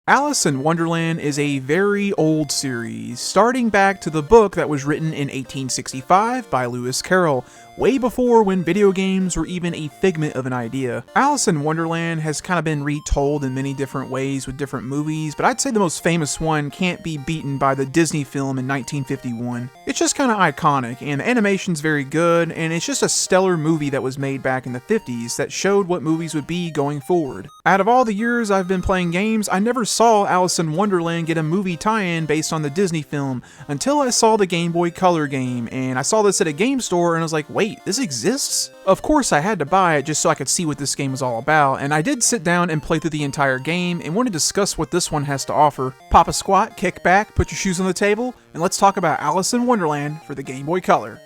Alice in Wonderland is a very old series, starting back to the book that was written in 1865 by Lewis Carroll, way before when video games were even a figment of an idea. Alice in Wonderland has kind of been retold in many different ways with different movies, but I'd say the most famous one can't be beaten by the Disney film in 1951. It's just kind of iconic, and the animation's very good, and it's just a stellar movie that was made back in the 50s that showed what movies would be going forward. Out of all the years I've been playing games, I never saw Alice in Wonderland get a movie tie-in based on the Disney film until I saw the Game Boy Color game, and I saw this at a game store and I was like, wait, this exists? Of course I had to buy it just so I could see what this game was all about, and I did sit down and play through the entire game and want to discuss what this one has to offer. Pop a squat, kick back, put your shoes on the table, and let's talk about Alice in Wonderland for the Game Boy Color.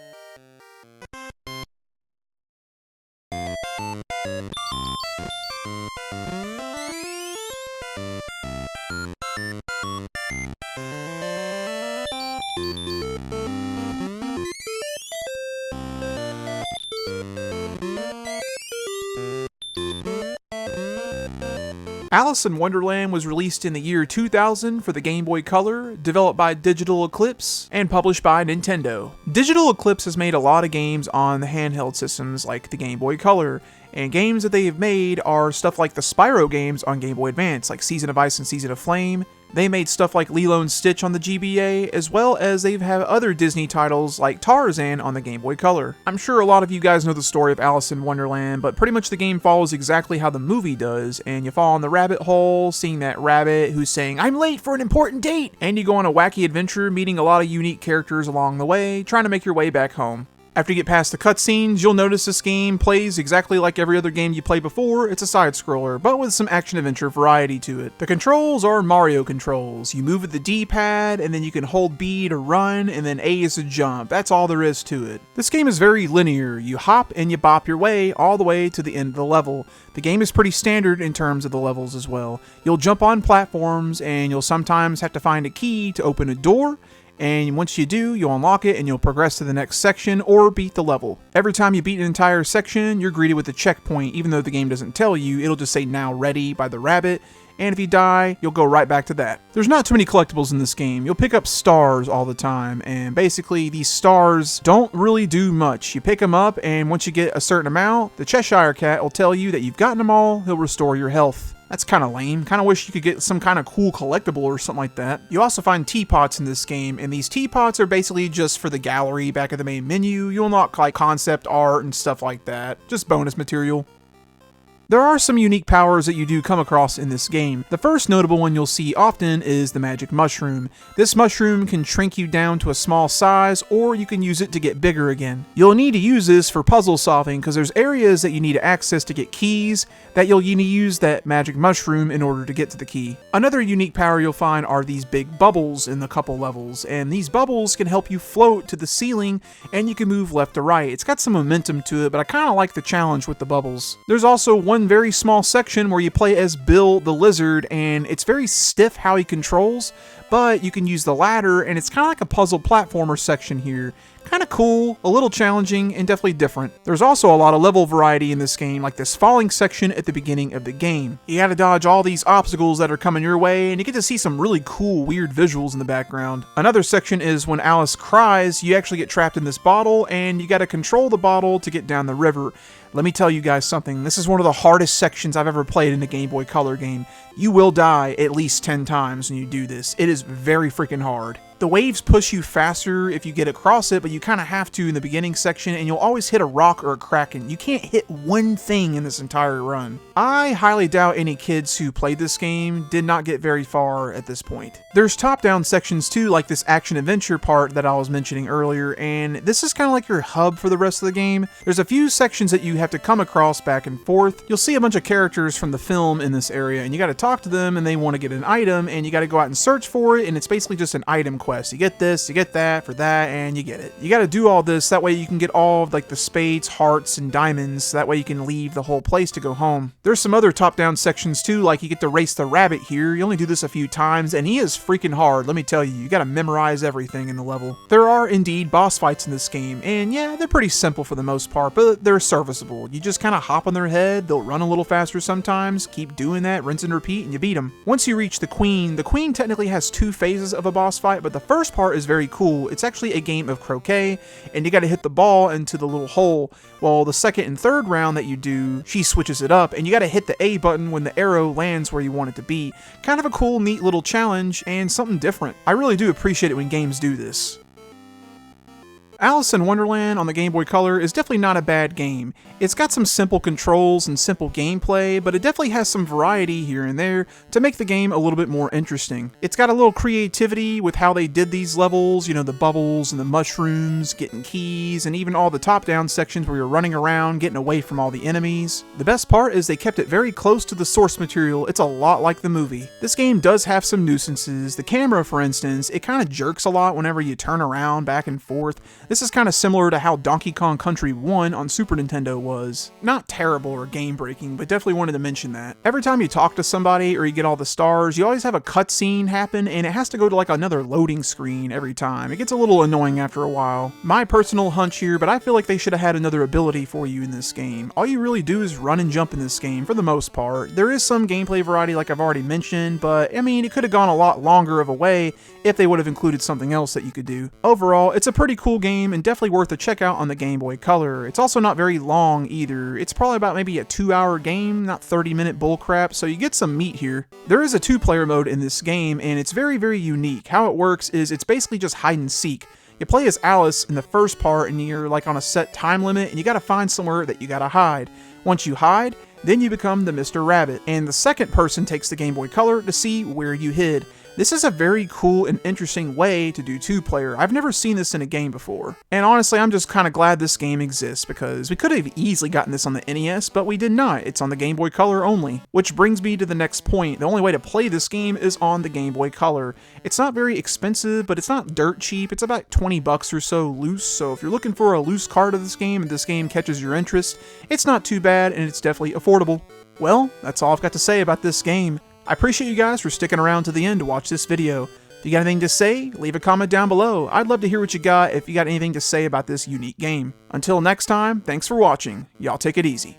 Alice in Wonderland was released in the year 2000 for the Game Boy Color, developed by Digital Eclipse, and published by Nintendo. Digital Eclipse has made a lot of games on the handheld systems like the Game Boy Color, and games that they have made are stuff like the Spyro games on Game Boy Advance, like Season of Ice and Season of Flame. They made stuff like Lilo and Stitch on the GBA, as well as they've had other Disney titles like Tarzan on the Game Boy Color. I'm sure a lot of you guys know the story of Alice in Wonderland, but pretty much the game follows exactly how the movie does, and you fall in the rabbit hole, seeing that rabbit who's saying, "I'm late for an important date!" And you go on a wacky adventure, meeting a lot of unique characters along the way, trying to make your way back home. After you get past the cutscenes, you'll notice this game plays exactly like every other game you played before. It's a side-scroller, but with some action-adventure variety to it. The controls are Mario controls. You move with the D-pad, and then you can hold B to run, and then A is to jump. That's all there is to it. This game is very linear. You hop and you bop your way all the way to the end of the level. The game is pretty standard in terms of the levels as well. You'll jump on platforms, and you'll sometimes have to find a key to open a door, and once you do, you'll unlock it and you'll progress to the next section or beat the level. Every time you beat an entire section, you're greeted with a checkpoint. Even though the game doesn't tell you, it'll just say "now ready" by the rabbit, and if you die, you'll go right back to that. There's not too many collectibles in this game. You'll pick up stars all the time, and basically these stars don't really do much. You pick them up, and once you get a certain amount, the Cheshire Cat will tell you that you've gotten them all. He'll restore your health. That's kind of lame. Kind of wish you could get some kind of cool collectible or something like that. You also find teapots in this game, and these teapots are basically just for the gallery back at the main menu. You'll unlock like concept art and stuff like that. Just bonus material. There are some unique powers that you do come across in this game. The first notable one you'll see often is the magic mushroom. This mushroom can shrink you down to a small size, or you can use it to get bigger again. You'll need to use this for puzzle solving because there's areas that you need access to get keys that you'll need to use that magic mushroom in order to get to the key. Another unique power you'll find are these big bubbles in the couple levels, and these bubbles can help you float to the ceiling and you can move left to right. It's got some momentum to it, but I kind of like the challenge with the bubbles. There's also one very small section where you play as Bill the Lizard, and it's very stiff how he controls, but you can use the ladder, and it's kind of like a puzzle platformer section here. Kind of cool, a little challenging, and definitely different. There's also a lot of level variety in this game, like this falling section at the beginning of the game. You gotta dodge all these obstacles that are coming your way, and you get to see some really cool, weird visuals in the background. Another section is when Alice cries, you actually get trapped in this bottle, and you gotta control the bottle to get down the river. Let me tell you guys something, this is one of the hardest sections I've ever played in a Game Boy Color game. You will die at least 10 times when you do this. It is very freaking hard. The waves push you faster if you get across it, but you kind of have to in the beginning section, and you'll always hit a rock or a kraken. You can't hit one thing in this entire run. I highly doubt any kids who played this game did not get very far at this point. There's top-down sections too, like this action-adventure part that I was mentioning earlier, and this is kind of like your hub for the rest of the game. There's a few sections that you have to come across back and forth. You'll see a bunch of characters from the film in this area, and you got to talk to them, and they want to get an item, and you got to go out and search for it, and it's basically just an item quest quest. You get this, you get that, for that, and you get it. You gotta do all this, that way you can get all of like the spades, hearts, and diamonds, so that way you can leave the whole place to go home. There's some other top-down sections too, like you get to race the rabbit here. You only do this a few times, and he is freaking hard, let me tell you. You gotta memorize everything in the level. There are indeed boss fights in this game, and yeah, they're pretty simple for the most part, but they're serviceable. You just kind of hop on their head, they'll run a little faster sometimes, keep doing that, rinse and repeat, and you beat them. Once you reach the queen technically has 2 phases of a boss fight, but the first part is very cool. It's actually a game of croquet, and you gotta hit the ball into the little hole. Well, the second and third round that you do, she switches it up, and you gotta hit the A button when the arrow lands where you want it to be. Kind of a cool, neat little challenge, and something different. I really do appreciate it when games do this. Alice in Wonderland on the Game Boy Color is definitely not a bad game. It's got some simple controls and simple gameplay, but it definitely has some variety here and there to make the game a little bit more interesting. It's got a little creativity with how they did these levels, you know, the bubbles and the mushrooms, getting keys, and even all the top-down sections where you're running around, getting away from all the enemies. The best part is they kept it very close to the source material. It's a lot like the movie. This game does have some nuisances. The camera, for instance, it kind of jerks a lot whenever you turn around back and forth. This is kind of similar to how Donkey Kong Country 1 on Super Nintendo was. Not terrible or game-breaking, but definitely wanted to mention that. Every time you talk to somebody or you get all the stars, you always have a cutscene happen, and it has to go to like another loading screen every time. It gets a little annoying after a while. My personal hunch here, but I feel like they should have had another ability for you in this game. All you really do is run and jump in this game, for the most part. There is some gameplay variety like I've already mentioned, but I mean, it could have gone a lot longer of a way if they would have included something else that you could do. Overall, it's a pretty cool game and definitely worth a check out on the Game Boy Color. It's also not very long either. It's probably about maybe a 2-hour game, not 30-minute bullcrap, so you get some meat here. There is a 2-player mode in this game, and it's very, very unique. How it works is it's basically just hide and seek. You play as Alice in the first part, and you're like on a set time limit, and you gotta find somewhere that you gotta hide. Once you hide, then you become the Mr. Rabbit, and the second person takes the Game Boy Color to see where you hid. This is a very cool and interesting way to do 2-player. I've never seen this in a game before. And honestly, I'm just kind of glad this game exists, because we could have easily gotten this on the NES, but we did not. It's on the Game Boy Color only. Which brings me to the next point. The only way to play this game is on the Game Boy Color. It's not very expensive, but it's not dirt cheap. It's about 20 bucks or so loose, so if you're looking for a loose card of this game and this game catches your interest, it's not too bad and it's definitely affordable. Well, that's all I've got to say about this game. I appreciate you guys for sticking around to the end to watch this video. If you got anything to say, leave a comment down below. I'd love to hear what you got if you got anything to say about this unique game. Until next time, thanks for watching. Y'all take it easy.